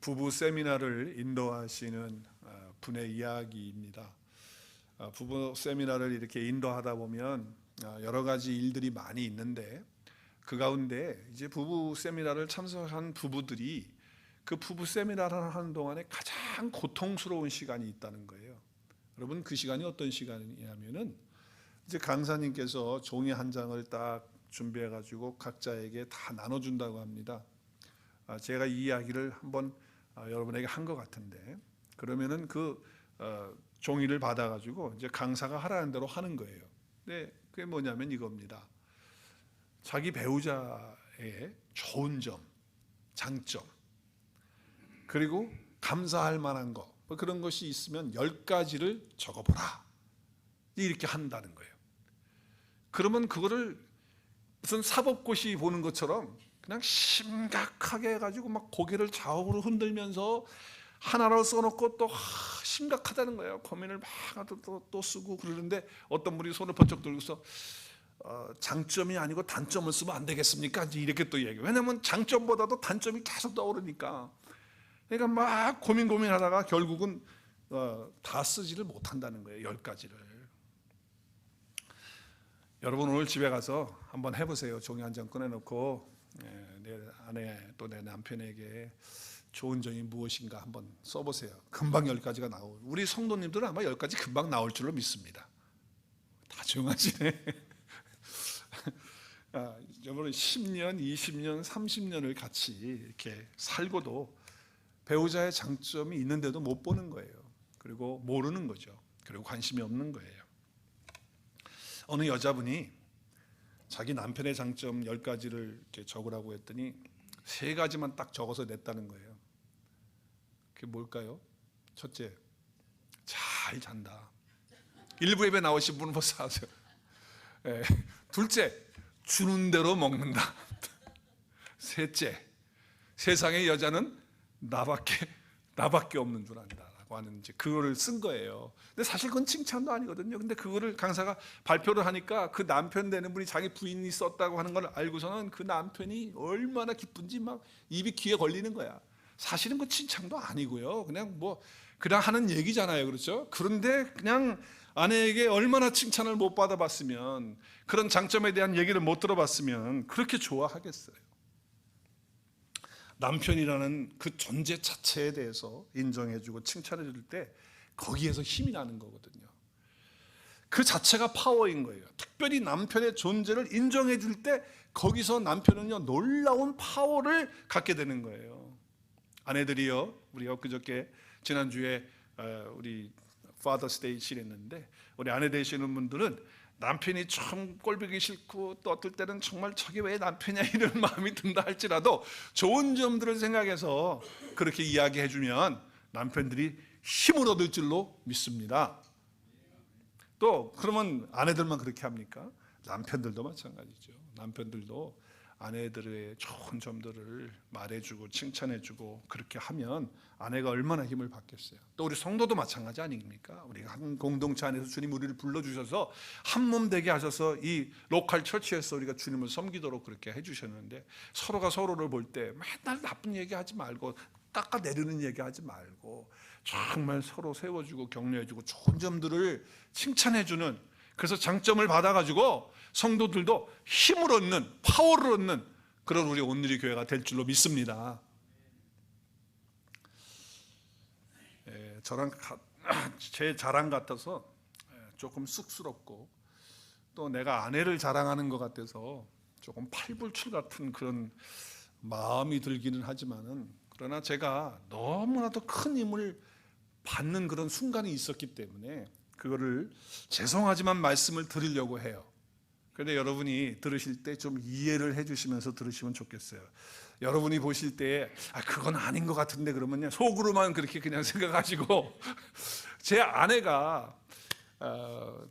부부 세미나를 인도하시는 분의 이야기입니다. 부부 세미나를 이렇게 인도하다 보면 여러 가지 일들이 많이 있는데 그 가운데 이제 부부 세미나를 참석한 부부들이 그 부부 세미나를 하는 동안에 가장 고통스러운 시간이 있다는 거예요. 여러분, 그 시간이 어떤 시간이냐면은 이제 강사님께서 종이 한 장을 딱 준비해 가지고 각자에게 다 나눠준다고 합니다. 제가 이 이야기를 한번 여러분에게 한 것 같은데, 그러면은 그 종이를 받아 가지고 이제 강사가 하라는 대로 하는 거예요. 근데 그게 뭐냐면 이겁니다. 자기 배우자의 좋은 점, 장점, 그리고 감사할 만한 거, 그런 것이 있으면 10가지를 적어보라, 이렇게 한다는 거예요. 그러면 그거를 무슨 사법고시 보는 것처럼 그냥 심각하게 해가지고 막 고개를 좌우로 흔들면서 하나로 써놓고 또 심각하다는 거예요. 고민을 막 또 쓰고 그러는데 어떤 분이 손을 번쩍 들고서 장점이 아니고 단점을 쓰면 안 되겠습니까? 이렇게 또 얘기해요. 왜냐하면 장점보다도 단점이 계속 떠오르니까. 그러니까 막 고민하다가 결국은 다 쓰지를 못한다는 거예요. 10가지를. 여러분, 오늘 집에 가서 한번 해보세요. 종이 한 장 꺼내놓고 내 아내 또 내 남편에게 좋은 점이 무엇인가 한번 써보세요. 금방 10가지가 나오고, 우리 성도님들은 아마 10가지 금방 나올 줄로 믿습니다. 다 조용하시네. 여러분, 10년, 20년, 30년을 같이 이렇게 살고도 배우자의 장점이 있는데도 못 보는 거예요. 그리고 모르는 거죠. 그리고 관심이 없는 거예요. 어느 여자분이 자기 남편의 장점 10가지를 이렇게 적으라고 했더니 3가지만 딱 적어서 냈다는 거예요. 그게 뭘까요? 첫째, 잘 잔다. 일부 예배 나오신 분은 벌써 아세요. 둘째, 주는 대로 먹는다. 셋째, 세상의 여자는 나밖에 없는 줄 안다라고 하는 이제 그거를 쓴 거예요. 근데 사실 그건 칭찬도 아니거든요. 근데 그거를 강사가 발표를 하니까 그 남편 되는 분이 자기 부인이 썼다고 하는 걸 알고서는 그 남편이 얼마나 기쁜지 막 입이 귀에 걸리는 거야. 사실은 그 칭찬도 아니고요. 그냥 하는 얘기잖아요. 그렇죠? 그런데 그냥 아내에게 얼마나 칭찬을 못 받아봤으면, 그런 장점에 대한 얘기를 못 들어봤으면 그렇게 좋아하겠어요. 남편이라는 그 존재 자체에 대해서 인정해주고 칭찬해줄 때 거기에서 힘이 나는 거거든요. 그 자체가 파워인 거예요. 특별히 남편의 존재를 인정해줄 때 거기서 남편은요, 놀라운 파워를 갖게 되는 거예요. 아내들이요, 우리 엊그저께 지난주에 우리 파더스 데이 지냈는데, 우리 아내 되시는 분들은 남편이 참 꼴보기 싫고 또 어떨 때는 정말 저게 왜 남편이야 이런 마음이 든다 할지라도 좋은 점들을 생각해서 그렇게 이야기해 주면 남편들이 힘을 얻을 줄로 믿습니다. 또 그러면 아내들만 그렇게 합니까? 남편들도 마찬가지죠. 남편들도 아내들의 좋은 점들을 말해주고 칭찬해주고 그렇게 하면 아내가 얼마나 힘을 받겠어요. 또 우리 성도도 마찬가지 아닙니까? 우리가 한 공동체 안에서 주님 우리를 불러주셔서 한 몸 되게 하셔서 이 로컬 처치에서 우리가 주님을 섬기도록 그렇게 해주셨는데, 서로가 서로를 볼 때 맨날 나쁜 얘기하지 말고 깎아내리는 얘기하지 말고 정말 서로 세워주고 격려해주고 좋은 점들을 칭찬해주는, 그래서 장점을 받아가지고 성도들도 힘을 얻는, 파워를 얻는 그런 우리 온누리 교회가 될 줄로 믿습니다. 제 자랑 같아서 조금 쑥스럽고, 또 내가 아내를 자랑하는 것 같아서 조금 팔불출 같은 그런 마음이 들기는 하지만은, 그러나 제가 너무나도 큰 힘을 받는 그런 순간이 있었기 때문에 그거를 죄송하지만 말씀을 드리려고 해요. 그런데 여러분이 들으실 때 좀 이해를 해주시면서 들으시면 좋겠어요. 여러분이 보실 때 그건 아닌 것 같은데 그러면요, 속으로만 그렇게 그냥 생각하시고 제 아내가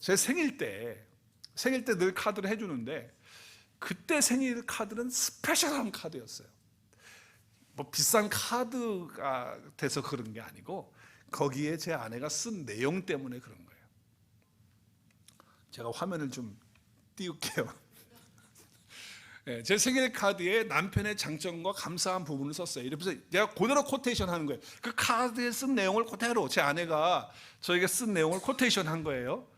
제 생일 때 늘 카드를 해주는데, 그때 생일 카드는 스페셜한 카드였어요. 뭐 비싼 카드가 돼서 그런 게 아니고 거기에 제 아내가 쓴 내용 때문에 그런 거예요. 제가 화면을 좀 띄울게요. 제 생일 카드에 남편의 장점과 감사한 부분을 썼어요. 이러면서 내가 그대로 코테이션 하는 거예요. 그 카드에 쓴 내용을 그대로 제 아내가 저에게 쓴 내용을 코테이션 한 거예요.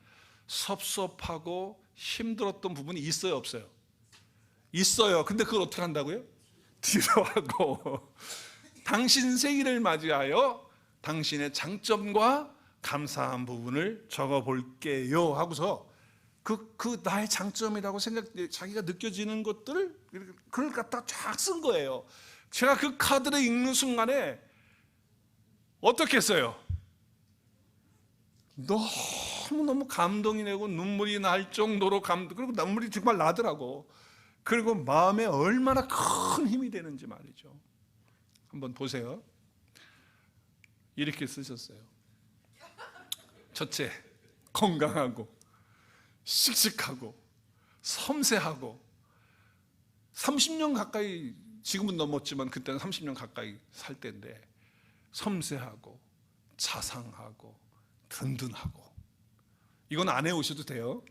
섭섭하고 힘들었던 부분이 있어요, 없어요? 있어요. 근데 그걸 어떻게 한다고요? 뒤로 하고 당신 생일을 맞이하여 당신의 장점과 감사한 부분을 적어볼게요 하고서 그 나의 장점이라고 자기가 느껴지는 것들을 그걸 갖다 쫙 쓴 거예요. 제가 그 카드를 읽는 순간에 어떻게 했어요? 너무너무 감동이 되고 눈물이 날 정도로 그리고 눈물이 정말 나더라고. 그리고 마음에 얼마나 큰 힘이 되는지 말이죠. 한번 보세요. 이렇게 쓰셨어요. 첫째, 건강하고 씩씩하고 섬세하고 30년 가까이, 지금은 넘었지만 그때는 30년 가까이 살 때인데, 섬세하고 자상하고 든든하고. 이건 안 해오셔도 돼요.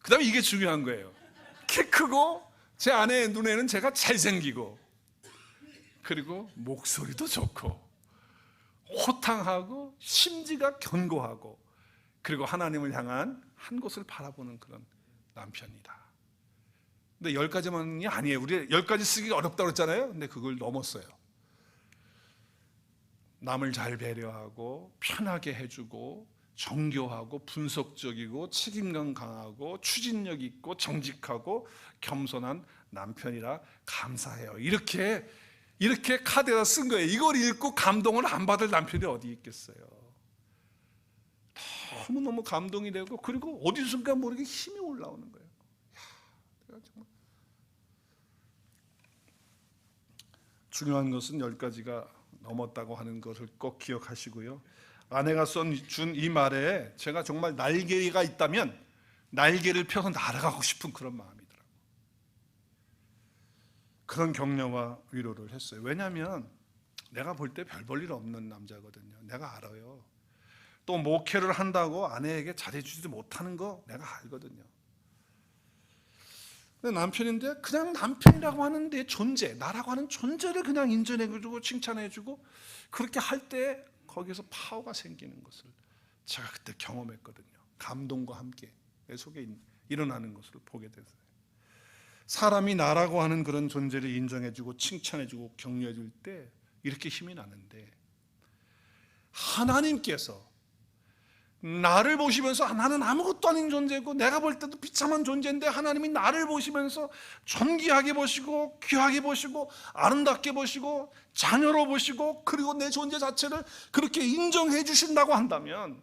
그 다음에 이게 중요한 거예요. 키 크고 제 아내의 눈에는 제가 잘생기고, 그리고 목소리도 좋고 호탕하고 심지가 견고하고, 그리고 하나님을 향한 한 곳을 바라보는 그런 남편이다. 근데 10가지만이 아니에요. 우리 10가지 쓰기가 어렵다고 했잖아요. 근데 그걸 넘었어요. 남을 잘 배려하고 편하게 해주고 정교하고 분석적이고 책임감 강하고 추진력 있고 정직하고 겸손한 남편이라 감사해요. 이렇게 카드에다 쓴 거예요. 이걸 읽고 감동을 안 받을 남편이 어디 있겠어요. 너무너무 감동이 되고, 그리고 어디선가 모르게 힘이 올라오는 거예요. 내가 정말 중요한 것은 10가지가 넘었다고 하는 것을 꼭 기억하시고요. 아내가 준 이 말에 제가 정말 날개가 있다면 날개를 펴서 날아가고 싶은 그런 마음이더라고요. 그런 격려와 위로를 했어요. 왜냐하면 내가 볼 때 별 볼 일 없는 남자거든요. 내가 알아요. 또 목회를 한다고 아내에게 잘해주지도 못하는 거 내가 알거든요. 근데 남편인데 그냥 남편이라고 하는 내 존재, 나라고 하는 존재를 그냥 인정해주고 칭찬해주고, 그렇게 할 때 거기서 파워가 생기는 것을 제가 그때 경험했거든요. 감동과 함께 내 속에 일어나는 것을 보게 됐어요. 사람이 나라고 하는 그런 존재를 인정해주고 칭찬해주고 격려해줄 때 이렇게 힘이 나는데, 하나님께서 나를 보시면서 나는 아무것도 아닌 존재고 내가 볼 때도 비참한 존재인데, 하나님이 나를 보시면서 존귀하게 보시고 귀하게 보시고 아름답게 보시고 자녀로 보시고, 그리고 내 존재 자체를 그렇게 인정해 주신다고 한다면,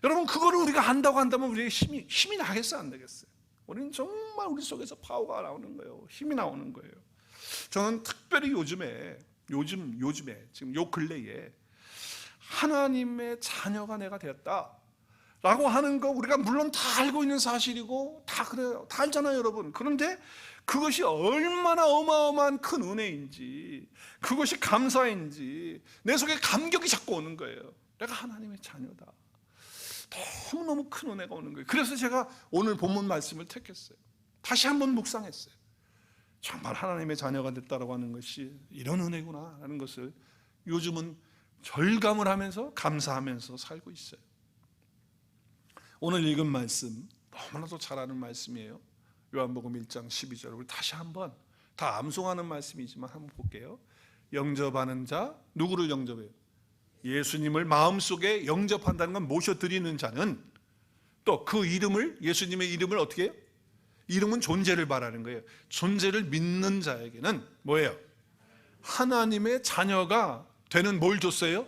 여러분 그거를 우리가 안다고 한다면 우리의 힘이 나겠어요, 안 되겠어요? 우리는 정말 우리 속에서 파워가 나오는 거예요. 힘이 나오는 거예요. 저는 특별히 요즘에 지금 요 근래에 하나님의 자녀가 내가 되었다라고 하는 거, 우리가 물론 다 알고 있는 사실이고 다 그래요. 다 알잖아요, 여러분. 그런데 그것이 얼마나 어마어마한 큰 은혜인지, 그것이 감사인지 내 속에 감격이 자꾸 오는 거예요. 내가 하나님의 자녀다. 너무너무 큰 은혜가 오는 거예요. 그래서 제가 오늘 본문 말씀을 택했어요. 다시 한번 묵상했어요. 정말 하나님의 자녀가 됐다라고 하는 것이 이런 은혜구나 하는 것을 요즘은 절감을 하면서 감사하면서 살고 있어요. 오늘 읽은 말씀 너무나도 잘 아는 말씀이에요. 요한복음 1장 12절. 우리 다시 한번, 다 암송하는 말씀이지만 한번 볼게요. 영접하는 자, 누구를 영접해요? 예수님을 마음속에 영접한다는 건 모셔드리는 자는, 또 그 이름을, 예수님의 이름을 어떻게 해요? 이름은 존재를 말하는 거예요. 존재를 믿는 자에게는 뭐예요? 하나님의 자녀가 되는 뭘 줬어요?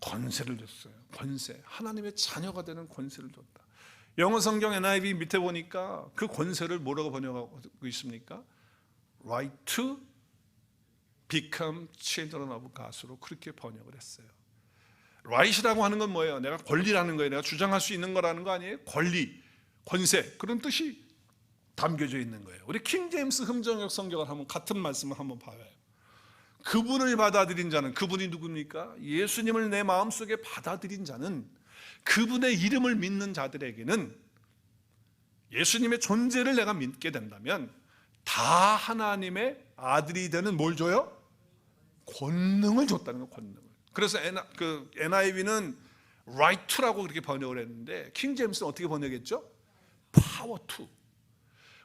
권세를 줬어요. 권세. 하나님의 자녀가 되는 권세를 줬다. 영어 성경 NIV 밑에 보니까 그 권세를 뭐라고 번역하고 있습니까? Right to become children of God으로 그렇게 번역을 했어요. Right이라고 하는 건 뭐예요? 내가 권리라는 거예요. 내가 주장할 수 있는 거라는 거 아니에요? 권리, 권세, 그런 뜻이 담겨져 있는 거예요. 우리 킹 제임스 흠정역 성경을 한번 같은 말씀을 한번 봐요. 그분을 받아들인 자는, 그분이 누굽니까? 예수님을 내 마음속에 받아들인 자는, 그분의 이름을 믿는 자들에게는 예수님의 존재를 내가 믿게 된다면 다 하나님의 아들이 되는 뭘 줘요? 권능을 줬다는 거예요. 권능을. 그래서 NIV는 right to라고 그렇게 번역을 했는데 킹 제임스는 어떻게 번역했죠? power to.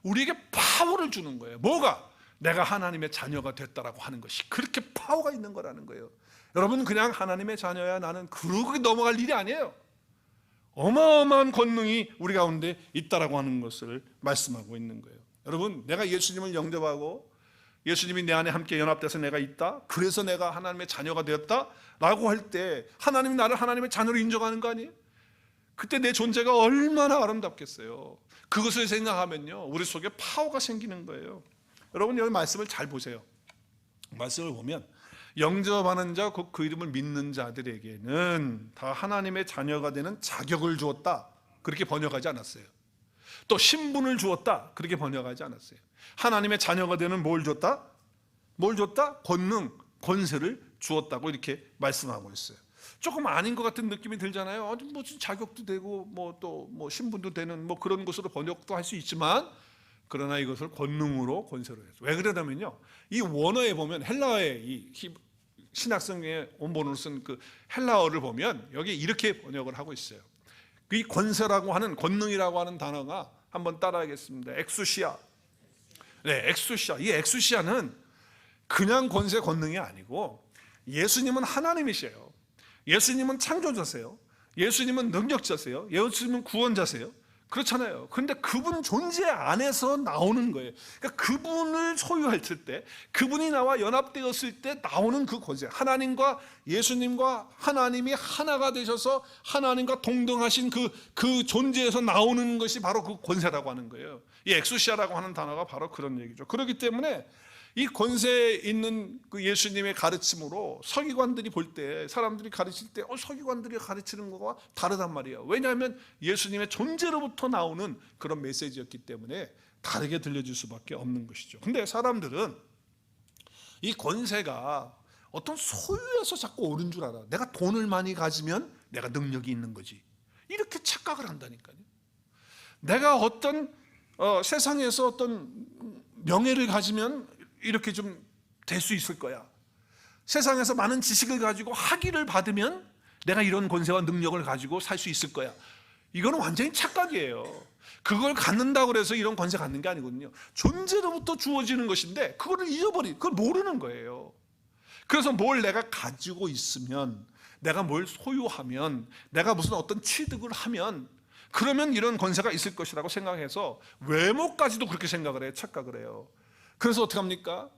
우리에게 파워를 주는 거예요. 뭐가? 내가 하나님의 자녀가 됐다라고 하는 것이 그렇게 파워가 있는 거라는 거예요. 여러분, 그냥 하나님의 자녀야 나는 그러고 넘어갈 일이 아니에요. 어마어마한 권능이 우리 가운데 있다라고 하는 것을 말씀하고 있는 거예요. 여러분, 내가 예수님을 영접하고 예수님이 내 안에 함께 연합돼서 내가 있다, 그래서 내가 하나님의 자녀가 되었다라고 할 때 하나님이 나를 하나님의 자녀로 인정하는 거 아니에요? 그때 내 존재가 얼마나 아름답겠어요. 그것을 생각하면요, 우리 속에 파워가 생기는 거예요. 여러분, 여기 말씀을 잘 보세요. 말씀을 보면 영접하는 자, 곧 그 이름을 믿는 자들에게는 다 하나님의 자녀가 되는 자격을 주었다, 그렇게 번역하지 않았어요. 또 신분을 주었다, 그렇게 번역하지 않았어요. 하나님의 자녀가 되는 뭘 줬다? 뭘 줬다? 권능, 권세를 주었다고 이렇게 말씀하고 있어요. 조금 아닌 것 같은 느낌이 들잖아요. 무슨 자격도 되고 또 신분도 되는 그런 것으로 번역도 할 수 있지만, 그러나 이것을 권능으로 권세로 해서. 왜 그러냐면요, 이 원어에 보면 헬라어의 이 신약성의 원본으로 쓴 그 헬라어를 보면 여기 이렇게 번역을 하고 있어요. 이 권세라고 하는, 권능이라고 하는 단어가 한번 따라하겠습니다. 엑수시아. 네, 엑수시아. 이 엑수시아는 그냥 권세, 권능이 아니고 예수님은 하나님이세요. 예수님은 창조자세요. 예수님은 능력자세요. 예수님은 구원자세요. 그렇잖아요. 그런데 그분 존재 안에서 나오는 거예요. 그러니까 그분을 소유했을 때, 그분이 나와 연합되었을 때 나오는 그 권세, 하나님과 예수님과 하나님이 하나가 되셔서 하나님과 동등하신 그 존재에서 나오는 것이 바로 그 권세라고 하는 거예요. 이 엑수시아라고 하는 단어가 바로 그런 얘기죠. 그렇기 때문에 이 권세에 있는 그 예수님의 가르침으로 서기관들이 볼 때, 사람들이 가르칠 때 서기관들이 가르치는 거와 다르단 말이에요. 왜냐하면 예수님의 존재로부터 나오는 그런 메시지였기 때문에 다르게 들려질 수밖에 없는 것이죠. 근데 사람들은 이 권세가 어떤 소유에서 자꾸 오는 줄 알아. 내가 돈을 많이 가지면 내가 능력이 있는 거지, 이렇게 착각을 한다니까요. 내가 어떤 세상에서 어떤 명예를 가지면 이렇게 좀 될 수 있을 거야. 세상에서 많은 지식을 가지고 학위를 받으면 내가 이런 권세와 능력을 가지고 살 수 있을 거야. 이거는 완전히 착각이에요. 그걸 갖는다고 해서 이런 권세 갖는 게 아니거든요. 존재로부터 주어지는 것인데 그거를 잊어버린, 그걸 모르는 거예요. 그래서 뭘 내가 가지고 있으면, 내가 뭘 소유하면, 내가 무슨 어떤 취득을 하면, 그러면 이런 권세가 있을 것이라고 생각해서 외모까지도 그렇게 생각을 해요. 착각을 해요. 그래서 어떻게 합니까?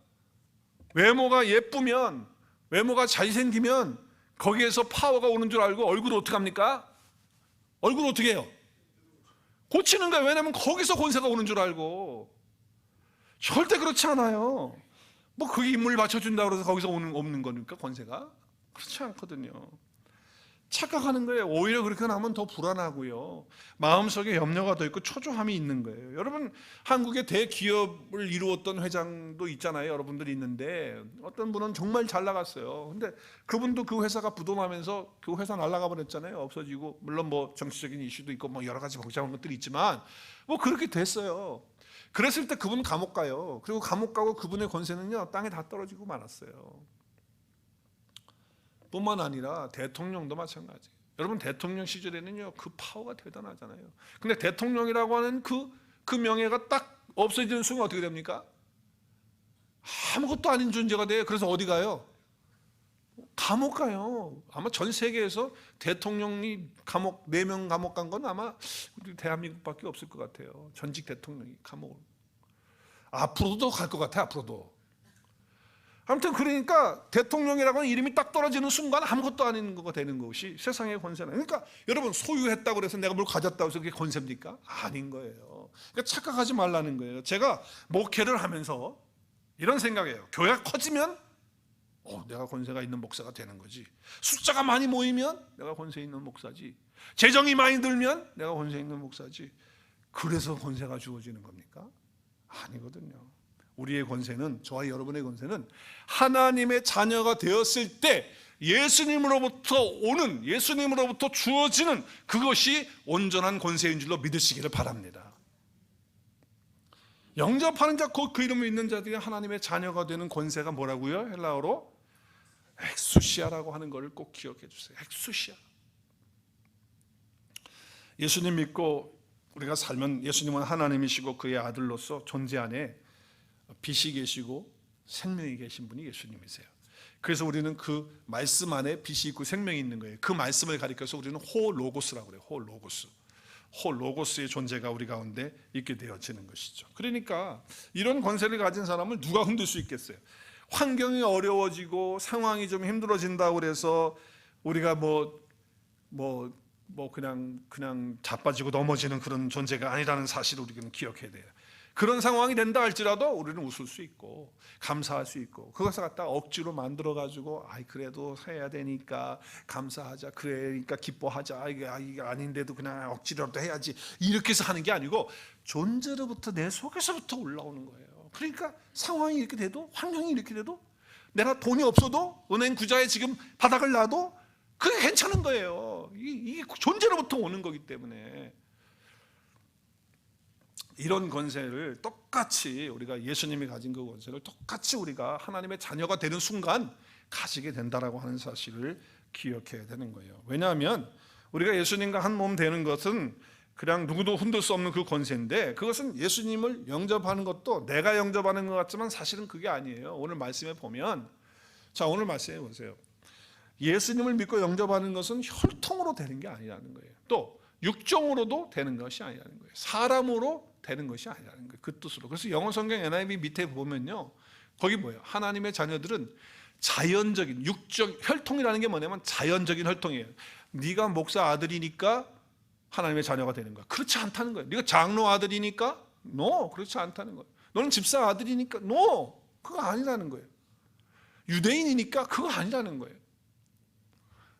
외모가 예쁘면, 외모가 잘생기면 거기에서 파워가 오는 줄 알고 얼굴을 어떻게 합니까? 얼굴을 어떻게 해요? 고치는 거예요. 왜냐하면 거기서 권세가 오는 줄 알고. 절대 그렇지 않아요. 그게 인물 받쳐준다고 해서 거기서 없는 거니까 권세가? 그렇지 않거든요. 착각하는 거예요. 오히려 그렇게 나면 더 불안하고요, 마음속에 염려가 더 있고 초조함이 있는 거예요. 여러분, 한국의 대기업을 이루었던 회장도 있잖아요. 여러분들이 있는데 어떤 분은 정말 잘 나갔어요. 근데 그분도 그 회사가 부도나면서 그 회사 날아가 버렸잖아요. 없어지고, 물론 정치적인 이슈도 있고 여러 가지 복잡한 것들이 있지만 그렇게 됐어요. 그랬을 때 그분 감옥 가요. 그리고 감옥 가고 그분의 권세는요, 땅에 다 떨어지고 말았어요. 뿐만 아니라 대통령도 마찬가지. 여러분, 대통령 시절에는요, 그 파워가 대단하잖아요. 근데 대통령이라고 하는 그 명예가 딱 없어지는 순간 어떻게 됩니까? 아무것도 아닌 존재가 돼요. 그래서 어디 가요? 감옥 가요. 아마 전 세계에서 대통령이 4명 감옥 간 건 아마 우리 대한민국밖에 없을 것 같아요. 전직 대통령이 감옥을. 앞으로도 갈 것 같아요. 앞으로도. 아무튼 그러니까 대통령이라고 하는 이름이 딱 떨어지는 순간 아무것도 아닌 거가 되는 것이 세상의 권세는. 그러니까 여러분, 소유했다고 해서 내가 뭘 가졌다고 해서 그게 권세입니까? 아닌 거예요. 그러니까 착각하지 말라는 거예요. 제가 목회를 하면서 이런 생각이에요. 교회가 커지면 내가 권세가 있는 목사가 되는 거지. 숫자가 많이 모이면 내가 권세 있는 목사지. 재정이 많이 들면 내가 권세 있는 목사지. 그래서 권세가 주어지는 겁니까? 아니거든요. 우리의 권세는, 저와 여러분의 권세는 하나님의 자녀가 되었을 때 예수님으로부터 오는, 예수님으로부터 주어지는 그것이 온전한 권세인 줄로 믿으시기를 바랍니다. 영접하는 자, 곧 그 이름을 믿는 자들이 하나님의 자녀가 되는 권세가 뭐라고요? 헬라어로 엑수시아라고 하는 것을 꼭 기억해 주세요. 엑수시아. 예수님 믿고 우리가 살면 예수님은 하나님이시고 그의 아들로서 존재 안에 빛이 계시고 생명이 계신 분이 예수님이세요. 그래서 우리는 그 말씀 안에 빛이 있고 생명이 있는 거예요. 그 말씀을 가리켜서 우리는 호로고스라고 그래요. 호로고스. 호로고스의 존재가 우리 가운데 있게 되어지는 것이죠. 그러니까 이런 권세를 가진 사람을 누가 흔들 수 있겠어요? 환경이 어려워지고 상황이 좀 힘들어진다고 그래서 우리가 그냥 자빠지고 넘어지는 그런 존재가 아니라는 사실을 우리는 기억해야 돼요. 그런 상황이 된다 할지라도 우리는 웃을 수 있고 감사할 수 있고, 그것을 갖다 억지로 만들어 가지고 그래도 해야 되니까 감사하자, 그러니까 기뻐하자, 이게 아닌데도 그냥 억지로라도 해야지, 이렇게 해서 하는 게 아니고 존재로부터, 내 속에서부터 올라오는 거예요. 그러니까 상황이 이렇게 돼도, 환경이 이렇게 돼도, 내가 돈이 없어도 은행 구자에 지금 바닥을 놔도 그게 괜찮은 거예요. 이게 존재로부터 오는 거기 때문에 이런 권세를 똑같이, 우리가 예수님이 가진 그 권세를 똑같이 우리가 하나님의 자녀가 되는 순간 가지게 된다라고 하는 사실을 기억해야 되는 거예요. 왜냐하면 우리가 예수님과 한 몸 되는 것은 그냥 누구도 흔들 수 없는 그 권세인데, 그것은 예수님을 영접하는 것도 내가 영접하는 것 같지만 사실은 그게 아니에요. 오늘 말씀에 보면, 자, 오늘 말씀해 보세요. 예수님을 믿고 영접하는 것은 혈통으로 되는 게 아니라는 거예요. 또 육정으로도 되는 것이 아니라는 거예요. 사람으로 되는 것이 아니라는 거예요. 그 뜻으로. 그래서 영어 성경 NIV 밑에 보면요, 거기 뭐예요? 하나님의 자녀들은 자연적인 육적 혈통이라는 게 뭐냐면 자연적인 혈통이에요. 네가 목사 아들이니까 하나님의 자녀가 되는 거야. 그렇지 않다는 거예요. 네가 장로 아들이니까 no, 그렇지 않다는 거예요. 너는 집사 아들이니까 no, 그거 아니라는 거예요. 유대인이니까 그거 아니라는 거예요.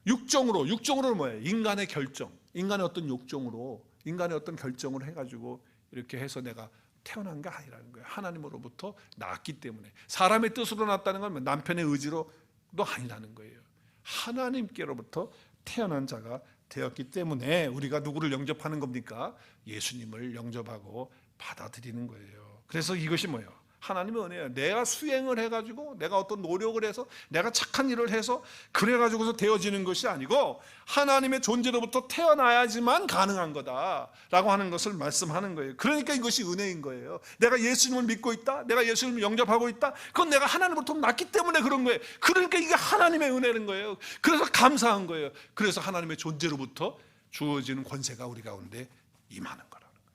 육정으로는 뭐예요? 인간의 결정, 인간의 어떤 욕정으로, 인간의 어떤 결정을 해가지고 이렇게 해서 내가 태어난 게 아니라는 거예요. 하나님으로부터 낳았기 때문에. 사람의 뜻으로 낳았다는 건 남편의 의지로도 아니라는 거예요. 하나님께로부터 태어난 자가 되었기 때문에 우리가 누구를 영접하는 겁니까? 예수님을 영접하고 받아들이는 거예요. 그래서 이것이 뭐예요? 하나님의 은혜예요. 내가 수행을 해가지고, 내가 어떤 노력을 해서, 내가 착한 일을 해서 그래가지고서 되어지는 것이 아니고 하나님의 존재로부터 태어나야지만 가능한 거다라고 하는 것을 말씀하는 거예요. 그러니까 이것이 은혜인 거예요. 내가 예수님을 믿고 있다, 내가 예수님을 영접하고 있다, 그건 내가 하나님으로부터 낳기 때문에 그런 거예요. 그러니까 이게 하나님의 은혜는 거예요. 그래서 감사한 거예요. 그래서 하나님의 존재로부터 주어지는 권세가 우리 가운데 임하는 거라는 거예요.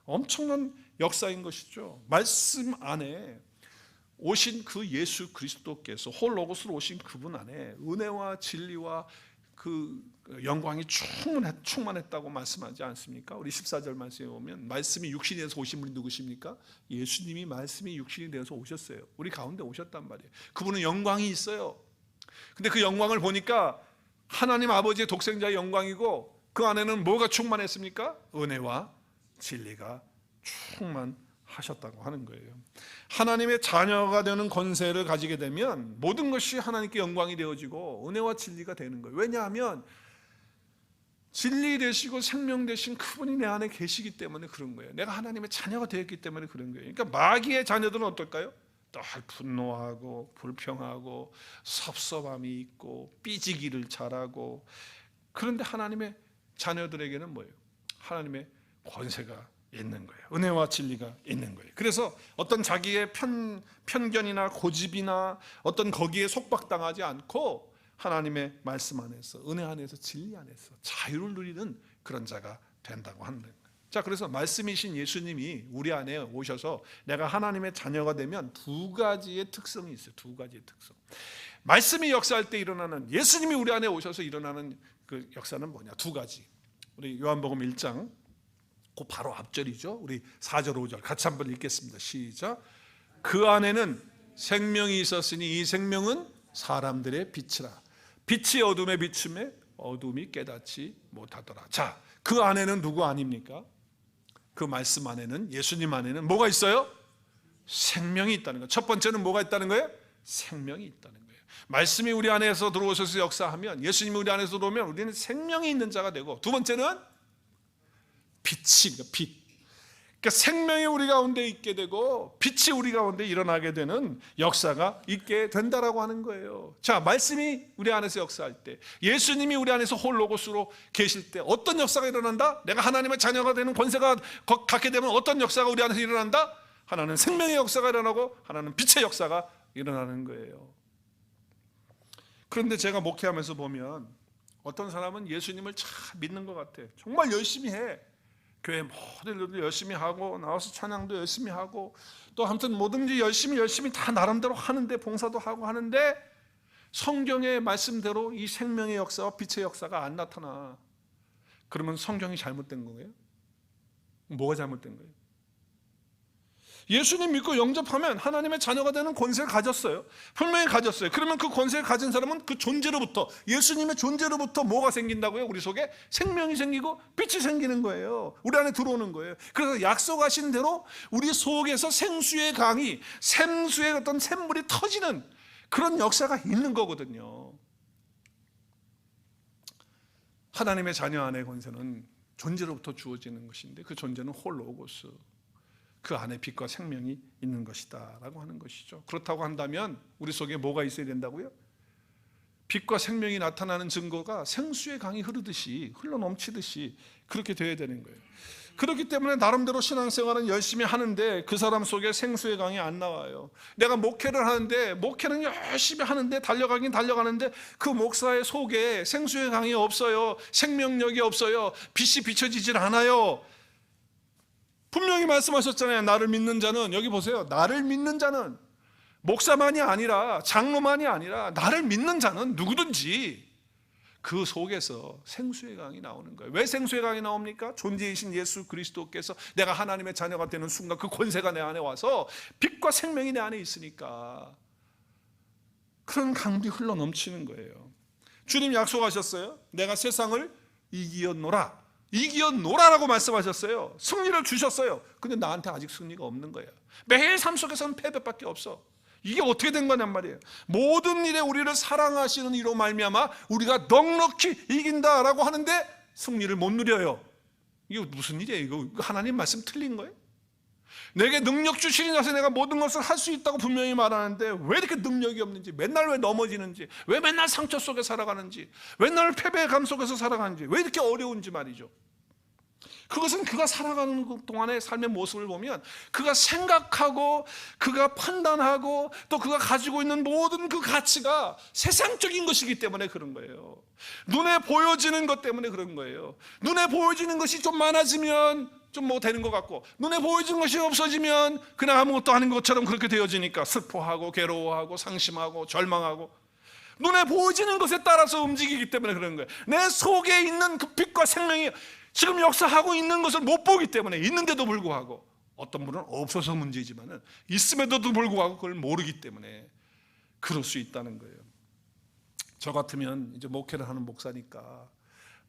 엄청난 역사인 것이죠. 말씀 안에 오신 그 예수 그리스도께서, 홀로고스로 오신 그분 안에 은혜와 진리와 그 영광이 충만했다고 말씀하지 않습니까? 우리 14절 말씀에 보면 말씀이 육신이 돼서 오신 분이 누구십니까? 예수님이 말씀이 육신이 되어서 오셨어요. 우리 가운데 오셨단 말이에요. 그분은 영광이 있어요. 근데 그 영광을 보니까 하나님 아버지의 독생자의 영광이고, 그 안에는 뭐가 충만했습니까? 은혜와 진리가 충만하셨다고 하는 거예요. 하나님의 자녀가 되는 권세를 가지게 되면 모든 것이 하나님께 영광이 되어지고 은혜와 진리가 되는 거예요. 왜냐하면 진리 되시고 생명 되신 그분이 내 안에 계시기 때문에 그런 거예요. 내가 하나님의 자녀가 되었기 때문에 그런 거예요. 그러니까 마귀의 자녀들은 어떨까요? 늘 분노하고 불평하고 섭섭함이 있고 삐지기를 잘하고, 그런데 하나님의 자녀들에게는 뭐예요? 하나님의 권세가 있는 거예요. 은혜와 진리가 있는 거예요. 그래서 어떤 자기의 편견이나 고집이나 어떤 거기에 속박당하지 않고 하나님의 말씀 안에서, 은혜 안에서, 진리 안에서 자유를 누리는 그런 자가 된다고 하는 거예요. 자, 그래서 말씀이신 예수님이 우리 안에 오셔서 내가 하나님의 자녀가 되면 두 가지의 특성이 있어요. 두 가지의 특성. 말씀이 역사할 때 일어나는, 예수님이 우리 안에 오셔서 일어나는 그 역사는 뭐냐? 두 가지. 우리 요한복음 1장 그 바로 앞절이죠. 우리 4절 5절 같이 한번 읽겠습니다. 시작. 그 안에는 생명이 있었으니 이 생명은 사람들의 빛이라. 빛이 어둠에 비추매 어둠이 깨닫지 못하더라. 자, 그 안에는 누구 아닙니까? 그 말씀 안에는, 예수님 안에는 뭐가 있어요? 생명이 있다는 거예요. 첫 번째는 뭐가 있다는 거예요? 생명이 있다는 거예요. 말씀이 우리 안에서 들어오셔서 역사하면, 예수님이 우리 안에서 들어오면 우리는 생명이 있는 자가 되고, 두 번째는 빛입니다. 빛. 그러니까 생명이 우리 가운데 있게 되고 빛이 우리 가운데 일어나게 되는 역사가 있게 된다라고 하는 거예요. 자, 말씀이 우리 안에서 역사할 때, 예수님이 우리 안에서 홀로고스로 계실 때 어떤 역사가 일어난다? 내가 하나님의 자녀가 되는 권세가 갖게 되면 어떤 역사가 우리 안에서 일어난다? 하나는 생명의 역사가 일어나고 하나는 빛의 역사가 일어나는 거예요. 그런데 제가 목회하면서 보면 어떤 사람은 예수님을 참 믿는 것 같아. 정말 열심히 해. 교회 모든 일도 열심히 하고 나와서 찬양도 열심히 하고 또 아무튼 뭐든지 열심히 다 나름대로 하는데, 봉사도 하고 하는데 성경의 말씀대로 이 생명의 역사와 빛의 역사가 안 나타나. 그러면 성경이 잘못된 거예요? 뭐가 잘못된 거예요? 예수님 믿고 영접하면 하나님의 자녀가 되는 권세를 가졌어요. 분명히 가졌어요. 그러면 그 권세를 가진 사람은 그 존재로부터, 예수님의 존재로부터 뭐가 생긴다고요? 우리 속에 생명이 생기고 빛이 생기는 거예요. 우리 안에 들어오는 거예요. 그래서 약속하신 대로 우리 속에서 생수의 강이, 샘수의 어떤 샘물이 터지는 그런 역사가 있는 거거든요. 하나님의 자녀 안의 권세는 존재로부터 주어지는 것인데 그 존재는 홀로고스, 그 안에 빛과 생명이 있는 것이다 라고 하는 것이죠. 그렇다고 한다면 우리 속에 뭐가 있어야 된다고요? 빛과 생명이 나타나는 증거가 생수의 강이 흐르듯이, 흘러넘치듯이 그렇게 되어야 되는 거예요. 그렇기 때문에 나름대로 신앙생활은 열심히 하는데 그 사람 속에 생수의 강이 안 나와요. 내가 목회를 하는데, 목회는 열심히 하는데, 달려가긴 달려가는데 그 목사의 속에 생수의 강이 없어요. 생명력이 없어요. 빛이 비춰지질 않아요. 분명히 말씀하셨잖아요. 나를 믿는 자는, 여기 보세요, 나를 믿는 자는 목사만이 아니라 장로만이 아니라 나를 믿는 자는 누구든지 그 속에서 생수의 강이 나오는 거예요. 왜 생수의 강이 나옵니까? 존재이신 예수 그리스도께서 내가 하나님의 자녀가 되는 순간 그 권세가 내 안에 와서 빛과 생명이 내 안에 있으니까 그런 강물이 흘러넘치는 거예요. 주님 약속하셨어요. 내가 세상을 이기었노라. 이기었노라라고 말씀하셨어요. 승리를 주셨어요. 근데 나한테 아직 승리가 없는 거예요. 매일 삶 속에서는 패배밖에 없어. 이게 어떻게 된 거냔 말이에요. 모든 일에 우리를 사랑하시는 이로 말미암아 우리가 넉넉히 이긴다라고 하는데 승리를 못 누려요. 이게 무슨 일이에요? 이거 하나님 말씀 틀린 거예요? 내게 능력 주시니 나서 내가 모든 것을 할 수 있다고 분명히 말하는데 왜 이렇게 능력이 없는지, 맨날 왜 넘어지는지, 왜 맨날 상처 속에 살아가는지, 맨날 패배의 감 속에서 살아가는지, 왜 이렇게 어려운지 말이죠. 그것은 그가 살아가는 동안의 삶의 모습을 보면 그가 생각하고 그가 판단하고 또 그가 가지고 있는 모든 그 가치가 세상적인 것이기 때문에 그런 거예요. 눈에 보여지는 것 때문에 그런 거예요. 눈에 보여지는 것이 좀 많아지면 좀 뭐 되는 것 같고, 눈에 보여지는 것이 없어지면 그냥 아무것도 아닌 것처럼 그렇게 되어지니까 슬퍼하고 괴로워하고 상심하고 절망하고, 눈에 보여지는 것에 따라서 움직이기 때문에 그런 거예요. 내 속에 있는 그 빛과 생명이 지금 역사하고 있는 것을 못 보기 때문에, 있는데도 불구하고, 어떤 분은 없어서 문제지만은 있음에도 불구하고 그걸 모르기 때문에 그럴 수 있다는 거예요. 저 같으면 이제 목회를 하는 목사니까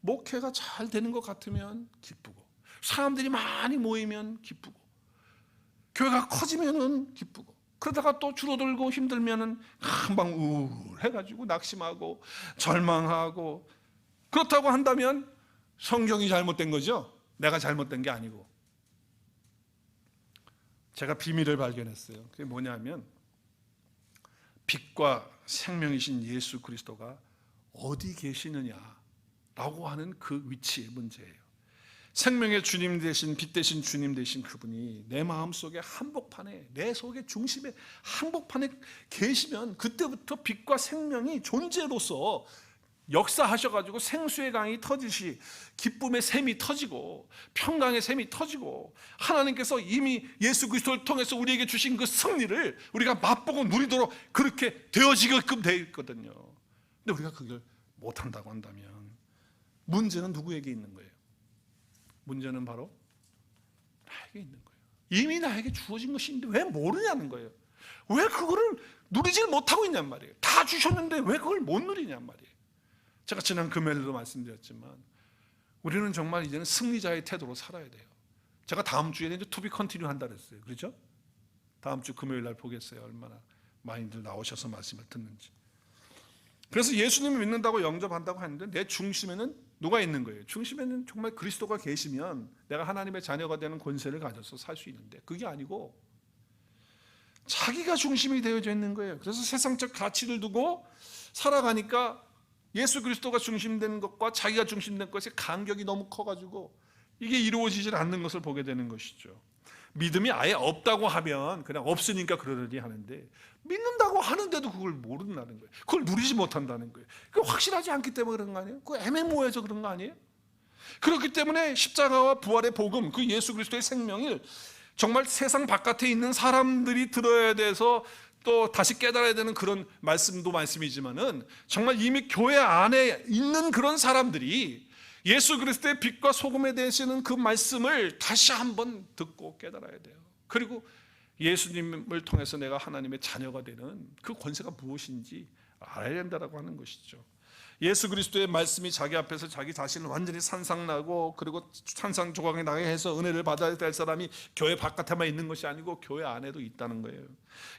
목회가 잘 되는 것 같으면 기쁘고, 사람들이 많이 모이면 기쁘고, 교회가 커지면은 기쁘고, 그러다가 또 줄어들고 힘들면은 금방 우울해가지고 낙심하고 절망하고, 그렇다고 한다면 성경이 잘못된 거죠? 내가 잘못된 게 아니고. 제가 비밀을 발견했어요. 그게 뭐냐면 빛과 생명이신 예수 그리스도가 어디 계시느냐라고 하는 그 위치의 문제예요. 생명의 주님 되신, 빛 되신 주님 되신 그분이 내 마음속에 한복판에, 내 속의 중심에 한복판에 계시면 그때부터 빛과 생명이 존재로서 역사하셔가지고 생수의 강이 터지시 기쁨의 샘이 터지고 평강의 샘이 터지고, 하나님께서 이미 예수 그리스도를 통해서 우리에게 주신 그 승리를 우리가 맛보고 누리도록 그렇게 되어지게끔 되어 있거든요. 근데 우리가 그걸 못한다고 한다면 문제는 누구에게 있는 거예요? 문제는 바로 나에게 있는 거예요. 이미 나에게 주어진 것이 있는데 왜 모르냐는 거예요. 왜 그거를 누리지 못하고 있냔 말이에요. 다 주셨는데 왜 그걸 못 누리냔 말이에요. 제가 지난 금요일에도 말씀드렸지만 우리는 정말 이제는 승리자의 태도로 살아야 돼요. 제가 다음 주에는 이제 투비 컨티뉴 한다 그랬어요. 그렇죠? 다음 주 금요일 날 보겠어요. 얼마나 많이들 나오셔서 말씀을 듣는지. 그래서 예수님을 믿는다고 영접한다고 하는데 내 중심에는 누가 있는 거예요? 중심에는 정말 그리스도가 계시면 내가 하나님의 자녀가 되는 권세를 가져서 살 수 있는데, 그게 아니고 자기가 중심이 되어져 있는 거예요. 그래서 세상적 가치를 두고 살아가니까 예수 그리스도가 중심되는 것과 자기가 중심된 것의 간격이 너무 커가지고 이게 이루어지질 않는 것을 보게 되는 것이죠. 믿음이 아예 없다고 하면 그냥 없으니까 그러려니 하는데, 믿는다고 하는데도 그걸 모른다는 거예요. 그걸 누리지 못한다는 거예요. 그 확실하지 않기 때문에 그런 거 아니에요? 그 애매모호해서 그런 거 아니에요? 그렇기 때문에 십자가와 부활의 복음, 그 예수 그리스도의 생명을 정말 세상 바깥에 있는 사람들이 들어야 돼서 또 다시 깨달아야 되는 그런 말씀도 말씀이지만은, 정말 이미 교회 안에 있는 그런 사람들이 예수 그리스도의 빛과 소금에 대해서는 그 말씀을 다시 한번 듣고 깨달아야 돼요. 그리고 예수님을 통해서 내가 하나님의 자녀가 되는 그 권세가 무엇인지 알아야 된다라고 하는 것이죠. 예수 그리스도의 말씀이 자기 앞에서 자기 자신을 완전히 산상나고, 그리고 산상조각에 나게 해서 은혜를 받아야 될 사람이 교회 바깥에만 있는 것이 아니고 교회 안에도 있다는 거예요.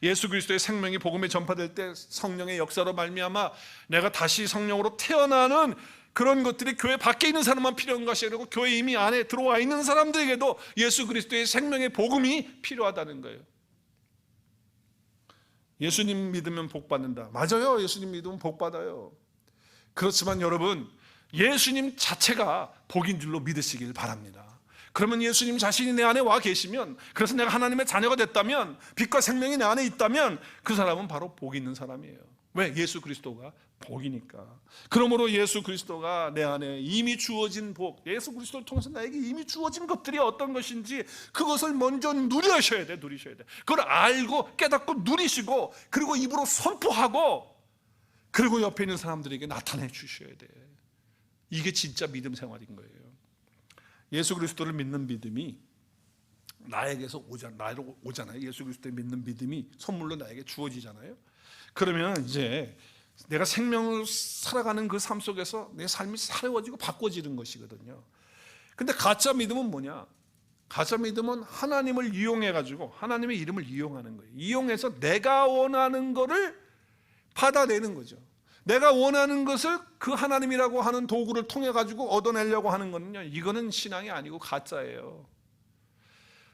예수 그리스도의 생명이 복음에 전파될 때 성령의 역사로 말미암아 내가 다시 성령으로 태어나는 그런 것들이 교회 밖에 있는 사람만 필요한 것이 아니고 교회 이미 안에 들어와 있는 사람들에게도 예수 그리스도의 생명의 복음이 필요하다는 거예요. 예수님 믿으면 복 받는다. 맞아요. 예수님 믿으면 복 받아요. 그렇지만 여러분, 예수님 자체가 복인 줄로 믿으시길 바랍니다. 그러면 예수님 자신이 내 안에 와 계시면, 그래서 내가 하나님의 자녀가 됐다면, 빛과 생명이 내 안에 있다면 그 사람은 바로 복 있는 사람이에요. 왜? 예수 그리스도가 복이니까. 그러므로 예수 그리스도가 내 안에 이미 주어진 복, 예수 그리스도를 통해서 나에게 이미 주어진 것들이 어떤 것인지 그것을 먼저 누리셔야 돼. 누리셔야 돼. 그걸 알고 깨닫고 누리시고, 그리고 입으로 선포하고, 그리고 옆에 있는 사람들에게 나타내 주셔야 돼. 이게 진짜 믿음 생활인 거예요. 예수 그리스도를 믿는 믿음이 나에게서 나로 오잖아요. 예수 그리스도를 믿는 믿음이 선물로 나에게 주어지잖아요. 그러면 이제 내가 생명을 살아가는 그 삶 속에서 내 삶이 새로워지고 바꿔지는 것이거든요. 근데 가짜 믿음은 뭐냐? 가짜 믿음은 하나님을 이용해가지고 하나님의 이름을 이용하는 거예요. 이용해서 내가 원하는 거를 받아내는 거죠. 내가 원하는 것을 그 하나님이라고 하는 도구를 통해 가지고 얻어내려고 하는 거는요, 이거는 신앙이 아니고 가짜예요.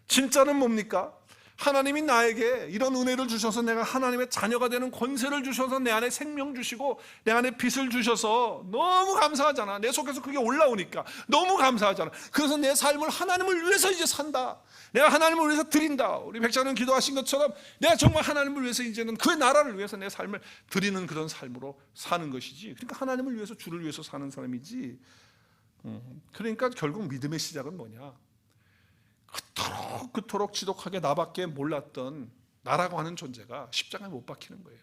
진짜는 뭡니까? 하나님이 나에게 이런 은혜를 주셔서 내가 하나님의 자녀가 되는 권세를 주셔서 내 안에 생명 주시고 내 안에 빛을 주셔서 너무 감사하잖아. 내 속에서 그게 올라오니까 너무 감사하잖아. 그래서 내 삶을 하나님을 위해서 이제 산다. 내가 하나님을 위해서 드린다. 우리 백자는 기도하신 것처럼 내가 정말 하나님을 위해서 이제는 그 나라를 위해서 내 삶을 드리는 그런 삶으로 사는 것이지. 그러니까 하나님을 위해서, 주를 위해서 사는 사람이지. 그러니까 결국 믿음의 시작은 뭐냐? 그토록 지독하게 나밖에 몰랐던 나라고 하는 존재가 십자가에 못 박히는 거예요.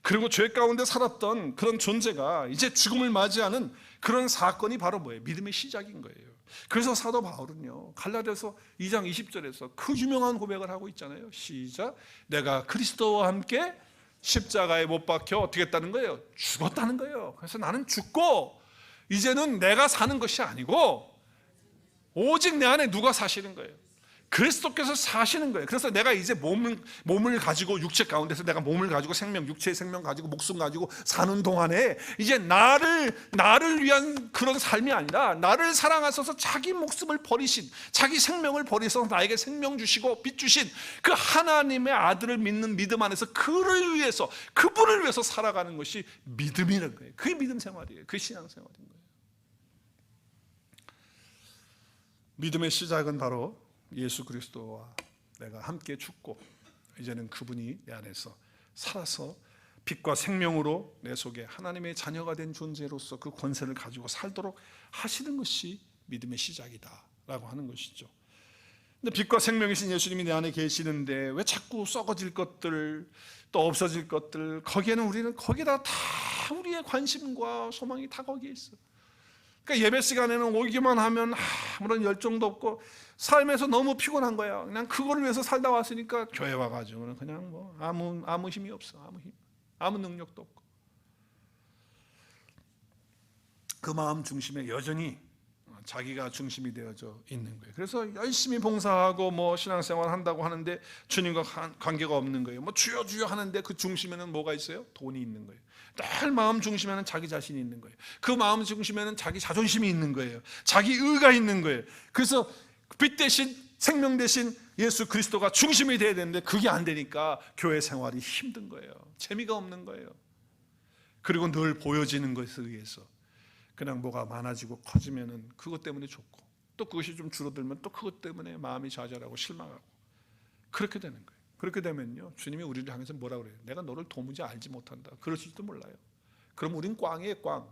그리고 죄 가운데 살았던 그런 존재가 이제 죽음을 맞이하는 그런 사건이 바로 뭐예요? 믿음의 시작인 거예요. 그래서 사도 바울은요, 갈라디아서 2장 20절에서 그 유명한 고백을 하고 있잖아요. 시작. 내가 그리스도와 함께 십자가에 못 박혀 어떻게 했다는 거예요? 죽었다는 거예요. 그래서 나는 죽고 이제는 내가 사는 것이 아니고 오직 내 안에 누가 사시는 거예요? 그리스도께서 사시는 거예요. 그래서 내가 이제 몸을 가지고, 육체 가운데서 내가 몸을 가지고 육체의 생명 가지고 목숨 가지고 사는 동안에 이제 나를 위한 그런 삶이 아니라 나를 사랑하셔서 자기 목숨을 버리신, 자기 생명을 버리셔서 나에게 생명 주시고 빛 주신 그 하나님의 아들을 믿는 믿음 안에서 그를 위해서, 그분을 위해서 살아가는 것이 믿음이라는 거예요. 그게 믿음 생활이에요. 그게 신앙 생활인 거예요. 믿음의 시작은 바로 예수 그리스도와 내가 함께 죽고 이제는 그분이 내 안에서 살아서 빛과 생명으로 내 속에 하나님의 자녀가 된 존재로서 그 권세를 가지고 살도록 하시는 것이 믿음의 시작이다라고 하는 것이죠. 근데 빛과 생명이신 예수님이 내 안에 계시는데 왜 자꾸 썩어질 것들, 또 없어질 것들, 거기에다 다 우리의 관심과 소망이 다 거기에 있어. 그러니까 예배 시간에는 오기만 하면 아무런 열정도 없고 삶에서 너무 피곤한 거야. 그냥 그거를 위해서 살다 왔으니까 교회 와가지고는 그냥 뭐 아무 힘이 없어. 아무 능력도 없고. 그 마음 중심에 여전히 자기가 중심이 되어져 있는 거예요. 그래서 열심히 봉사하고 뭐 신앙생활 한다고 하는데 주님과 관계가 없는 거예요. 뭐 주여 주여 하는데 그 중심에는 뭐가 있어요? 돈이 있는 거예요. 늘 마음 중심에는 자기 자신이 있는 거예요. 그 마음 중심에는 자기 자존심이 있는 거예요. 자기 의가 있는 거예요. 그래서 빛 대신 생명 대신 예수 그리스도가 중심이 돼야 되는데 그게 안 되니까 교회 생활이 힘든 거예요. 재미가 없는 거예요. 그리고 늘 보여지는 것에 의해서 그냥 뭐가 많아지고 커지면은 그것 때문에 좋고, 또 그것이 좀 줄어들면 또 그것 때문에 마음이 좌절하고 실망하고 그렇게 되는 거예요. 그렇게 되면요, 주님이 우리를 향해서 뭐라 그래요? 내가 너를 도무지 알지 못한다. 그러실지도 몰라요. 그럼 우린 꽝이에요, 꽝.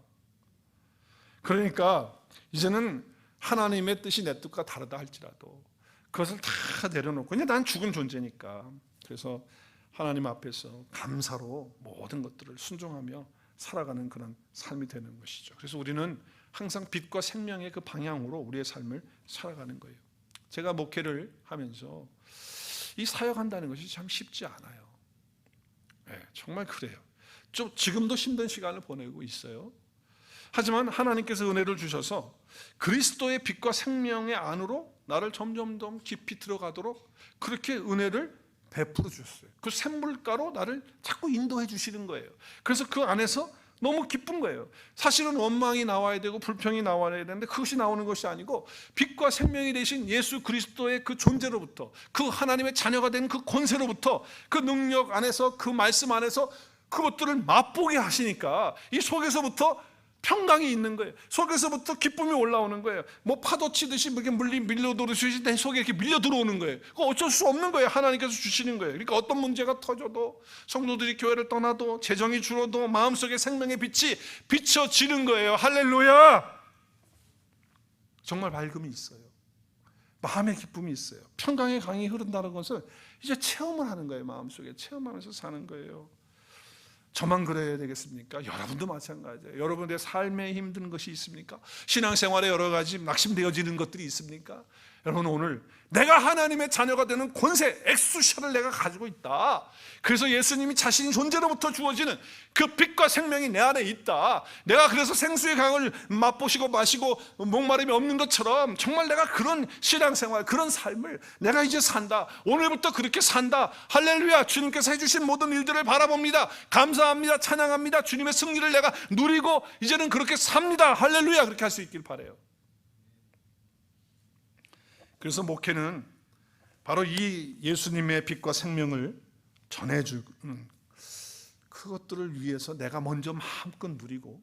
그러니까 이제는 하나님의 뜻이 내 뜻과 다르다 할지라도 그것을 다 내려놓고 그냥 난 죽은 존재니까, 그래서 하나님 앞에서 감사로 모든 것들을 순종하며 살아가는 그런 삶이 되는 것이죠. 그래서 우리는 항상 빛과 생명의 그 방향으로 우리의 삶을 살아가는 거예요. 제가 목회를 하면서 이 사역한다는 것이 참 쉽지 않아요. 네, 정말 그래요. 좀 지금도 힘든 시간을 보내고 있어요. 하지만 하나님께서 은혜를 주셔서 그리스도의 빛과 생명의 안으로 나를 점점 더 깊이 들어가도록 그렇게 은혜를 베풀어 주셨어요. 그 샘물가로 나를 자꾸 인도해 주시는 거예요. 그래서 그 안에서 너무 기쁜 거예요. 사실은 원망이 나와야 되고 불평이 나와야 되는데 그것이 나오는 것이 아니고 빛과 생명이 되신 예수 그리스도의 그 존재로부터, 그 하나님의 자녀가 된 그 권세로부터, 그 능력 안에서, 그 말씀 안에서 그것들을 맛보게 하시니까 이 속에서부터 평강이 있는 거예요. 속에서부터 기쁨이 올라오는 거예요. 뭐 파도 치듯이 이렇게 밀려들어오듯이 내 속에 이렇게 밀려 들어오는 거예요. 그거 어쩔 수 없는 거예요. 하나님께서 주시는 거예요. 그러니까 어떤 문제가 터져도, 성도들이 교회를 떠나도, 재정이 줄어도 마음속에 생명의 빛이 비춰지는 거예요. 할렐루야. 정말 밝음이 있어요. 마음의 기쁨이 있어요. 평강의 강이 흐른다는 것을 이제 체험을 하는 거예요. 마음속에 체험하면서 사는 거예요. 저만 그래야 되겠습니까? 여러분도 마찬가지예요. 여러분의 삶에 힘든 것이 있습니까? 신앙생활에 여러 가지 낙심되어지는 것들이 있습니까? 여러분, 오늘 내가 하나님의 자녀가 되는 권세, 엑수샤를 내가 가지고 있다. 그래서 예수님이 자신이 존재로부터 주어지는 그 빛과 생명이 내 안에 있다. 내가 그래서 생수의 강을 맛보시고 마시고 목마름이 없는 것처럼 정말 내가 그런 신앙생활, 그런 삶을 내가 이제 산다. 오늘부터 그렇게 산다. 할렐루야. 주님께서 해주신 모든 일들을 바라봅니다. 감사합니다. 찬양합니다. 주님의 승리를 내가 누리고 이제는 그렇게 삽니다. 할렐루야. 그렇게 할 수 있길 바라요. 그래서 목회는 바로 이 예수님의 빛과 생명을 전해주는 그것들을 위해서 내가 먼저 마음껏 누리고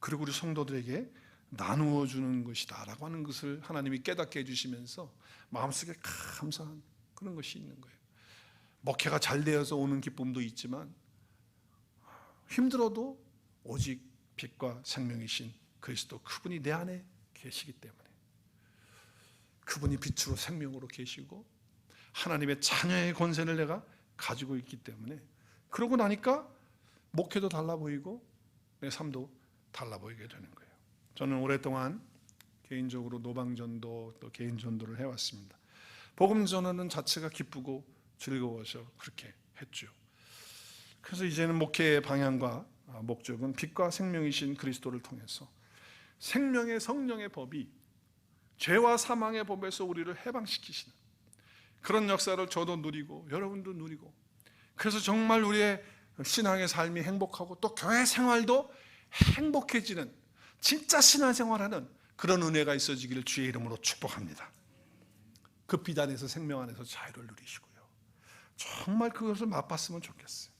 그리고 우리 성도들에게 나누어 주는 것이다 라고 하는 것을 하나님이 깨닫게 해주시면서 마음속에 감사한 그런 것이 있는 거예요. 목회가 잘 되어서 오는 기쁨도 있지만 힘들어도 오직 빛과 생명이신 그리스도, 그분이 내 안에 계시기 때문에, 그분이 빛으로 생명으로 계시고 하나님의 자녀의 권세를 내가 가지고 있기 때문에, 그러고 나니까 목회도 달라 보이고 내 삶도 달라 보이게 되는 거예요. 저는 오랫동안 개인적으로 노방전도 또 개인전도를 해왔습니다. 복음 전하는 자체가 기쁘고 즐거워서 그렇게 했죠. 그래서 이제는 목회의 방향과 목적은 빛과 생명이신 그리스도를 통해서 생명의 성령의 법이 죄와 사망의 법에서 우리를 해방시키시는 그런 역사를 저도 누리고 여러분도 누리고, 그래서 정말 우리의 신앙의 삶이 행복하고 또 교회 생활도 행복해지는 진짜 신앙생활하는 그런 은혜가 있어지기를 주의 이름으로 축복합니다. 그 빛 안에서 생명 안에서 자유를 누리시고요. 정말 그것을 맛봤으면 좋겠어요.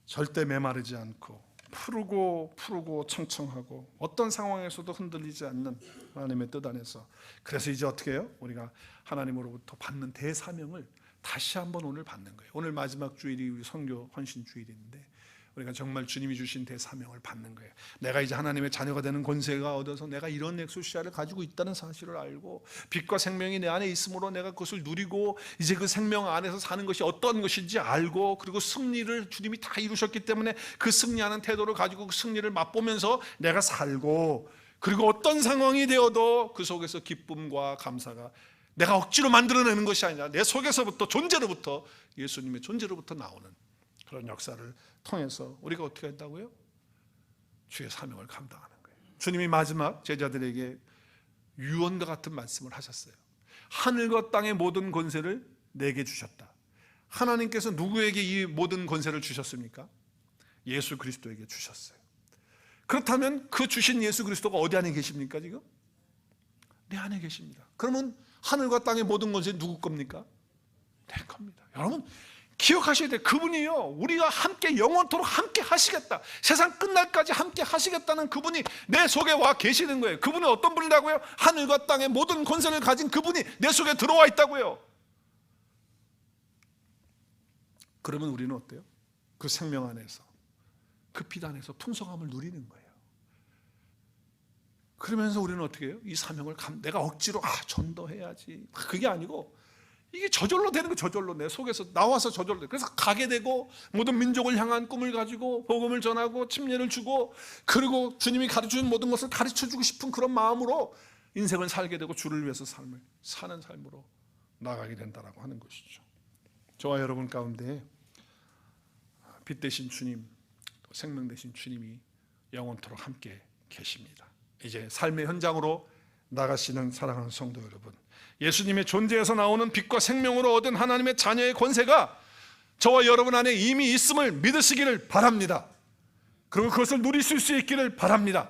절대 메마르지 않고 푸르고 청청하고 어떤 상황에서도 흔들리지 않는 하나님의 뜻 안에서, 그래서 이제 어떻게 해요? 우리가 하나님으로부터 받는 대사명을 다시 한번 오늘 받는 거예요. 오늘 마지막 주일이 우리 선교 헌신 주일인데 우리가 정말 주님이 주신 대사명을 받는 거예요. 내가 이제 하나님의 자녀가 되는 권세가 얻어서 내가 이런 엑소시아를 가지고 있다는 사실을 알고 빛과 생명이 내 안에 있으므로 내가 그것을 누리고 이제 그 생명 안에서 사는 것이 어떤 것인지 알고, 그리고 승리를 주님이 다 이루셨기 때문에 그 승리하는 태도를 가지고 그 승리를 맛보면서 내가 살고, 그리고 어떤 상황이 되어도 그 속에서 기쁨과 감사가 내가 억지로 만들어내는 것이 아니라 내 속에서부터, 존재로부터, 예수님의 존재로부터 나오는 그런 역사를 통해서 우리가 어떻게 한다고요? 주의 사명을 감당하는 거예요. 주님이 마지막 제자들에게 유언과 같은 말씀을 하셨어요. 하늘과 땅의 모든 권세를 내게 주셨다. 하나님께서 누구에게 이 모든 권세를 주셨습니까? 예수 그리스도에게 주셨어요. 그렇다면 그 주신 예수 그리스도가 어디 안에 계십니까? 지금? 내 안에 계십니다. 그러면 하늘과 땅의 모든 권세 누구 겁니까? 내 겁니다. 여러분 기억하셔야 돼요. 그분이요, 우리가 함께 영원토록 함께 하시겠다, 세상 끝날까지 함께 하시겠다는 그분이 내 속에 와 계시는 거예요. 그분은 어떤 분이라고요? 하늘과 땅의 모든 권세를 가진 그분이 내 속에 들어와 있다고요. 그러면 우리는 어때요? 그 생명 안에서, 그 빛 안에서 풍성함을 누리는 거예요. 그러면서 우리는 어떻게 해요? 이 사명을 내가 억지로 전도해야지, 그게 아니고 이게 저절로 되는 거. 저절로 내 속에서 나와서 저절로 돼. 그래서 가게 되고 모든 민족을 향한 꿈을 가지고 복음을 전하고 침례를 주고, 그리고 주님이 가르쳐준 모든 것을 가르쳐주고 싶은 그런 마음으로 인생을 살게 되고 주를 위해서 삶을 사는 삶으로 나가게 된다라고 하는 것이죠. 저와 여러분 가운데 빛 되신 주님, 또 생명 되신 주님이 영원토록 함께 계십니다. 이제 삶의 현장으로 나가시는 사랑하는 성도 여러분, 예수님의 존재에서 나오는 빛과 생명으로 얻은 하나님의 자녀의 권세가 저와 여러분 안에 이미 있음을 믿으시기를 바랍니다. 그리고 그것을 누리실 수 있기를 바랍니다.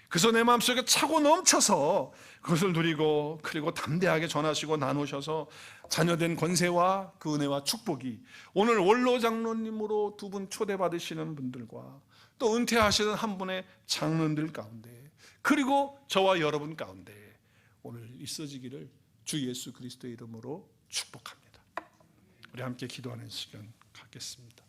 그래서 내 마음속에 차고 넘쳐서 그것을 누리고, 그리고 담대하게 전하시고 나누셔서 자녀된 권세와 그 은혜와 축복이 오늘 원로 장로님으로 두 분 초대받으시는 분들과 또 은퇴하시는 한 분의 장로님들 가운데, 그리고 저와 여러분 가운데 오늘 있어지기를 주 예수 그리스도의 이름으로 축복합니다. 우리 함께 기도하는 시간 갖겠습니다.